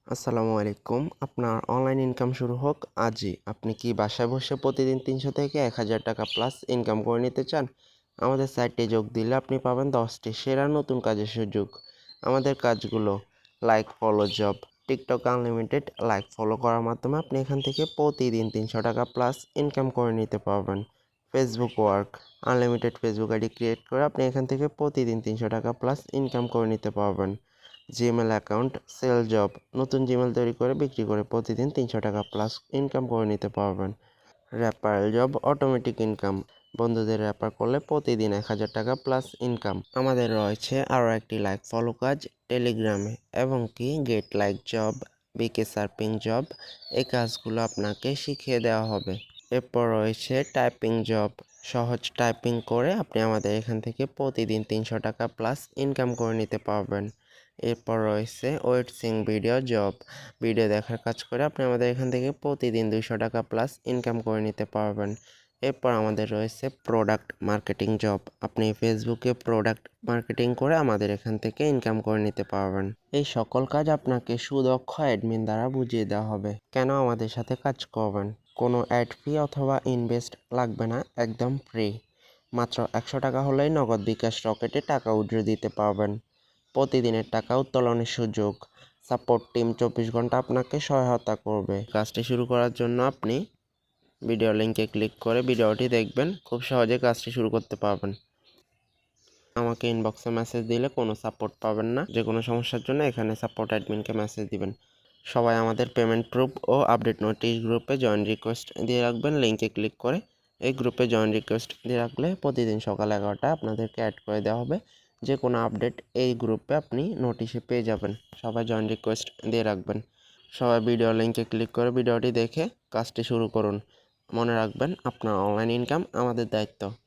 আসসালামু আলাইকুম। আপনার অনলাইন ইনকাম শুরু হোক আজই। আপনি কি বাসায় বসে প্রতিদিন ৩০০ থেকে ১,০০০ টাকা প্লাস ইনকাম করে নিতে চান? আমাদের সাইটে যোগ দিলে আপনি পাবেন ১০টি সেরা নতুন কাজের সুযোগ। আমাদের কাজগুলো like follow job, TikTok unlimited like follow করার মাধ্যমে আপনি এখান থেকে প্রতিদিন ৩০০ টাকা প্লাস ইনকাম করে নিতে পারবেন। Facebook work, unlimited Facebook ID create করে আপনি এখান থেকে প্রতিদিন ৩০০ টাকা প্লাস ইনকাম করে নিতে পারবেন। জিমেল অ্যাকাউন্ট সেল জব, নতুন জিমেল তৈরি করে বিক্রি করে প্রতিদিন ৩০০ টাকা প্লাস ইনকাম করে নিতে পারবেন। র্যাপারেল জব, অটোমেটিক ইনকাম, বন্ধুদের র্যাপার করলে প্রতিদিন ১,০০০ টাকা প্লাস ইনকাম। আমাদের রয়েছে আরও একটি লাইক ফলো কাজ টেলিগ্রামে এবং কি গেট লাইক জব, বিকে সার্ফিং জব। এই কাজগুলো আপনাকে শিখিয়ে দেওয়া হবে। এরপর রয়েছে টাইপিং জব, সহজ টাইপিং করে আপনি আমাদের এখান থেকে প্রতিদিন ৩০০ টাকা প্লাস ইনকাম করে নিতে পারবেন। এরপর রয়েছে ওয়েটসিং ভিডিও জব, ভিডিও দেখার কাজ করে আপনি আমাদের এখান থেকে প্রতিদিন ২০০ টাকা প্লাস ইনকাম করে নিতে পারবেন। এরপর আমাদের রয়েছে প্রোডাক্ট মার্কেটিং জব, আপনি ফেসবুকে প্রোডাক্ট মার্কেটিং করে আমাদের এখান থেকে ইনকাম করে নিতে পারবেন। এই সকল কাজ আপনাকে সুদক্ষ অ্যাডমিন দ্বারা বুঝিয়ে দেওয়া হবে। কেন আমাদের সাথে কাজ করবেন? কোনো অ্যাড ফি অথবা ইনভেস্ট লাগবে না, একদম ফ্রি। মাত্র ১০০ টাকা হলেই নগদ বিকাশ রকেটে টাকা উইথড্র দিতে পারবেন। প্রতিদিনের টাকা উত্তোলনের সুযোগ, সাপোর্ট টিম ২৪ ঘন্টা আপনাকে সহায়তা করবে। কাজটি শুরু করার জন্য আপনি ভিডিও লিঙ্কে ক্লিক করে ভিডিওটি দেখবেন, খুব সহজে কাজটি শুরু করতে পারবেন। আমাকে ইনবক্সে মেসেজ দিলে কোনো সাপোর্ট পাবেন না, যে কোনো সমস্যার জন্য এখানে সাপোর্ট অ্যাডমিনকে মেসেজ দিবেন। সবাই আমাদের payment proof oh update notice গ্রুপে জয়েন রিকোয়েস্ট দিয়ে রাখবেন লিঙ্কে ক্লিক করে। এই গ্রুপে জয়েন রিকোয়েস্ট দিয়ে রাখলে প্রতিদিন সকাল ১১টায় আপনাদেরকে অ্যাড করে দেওয়া হবে। যে কোনো আপডেট এই গ্রুপে আপনি নোটিশে পেয়ে যাবেন। সবাই জয়েন রিকোয়েস্ট দিয়ে রাখবেন। সবাই ভিডিও লিঙ্কে ক্লিক করে ভিডিওটি দেখে কাজটি শুরু করুন। মনে রাখবেন, আপনার অনলাইন ইনকাম আমাদের দায়িত্ব।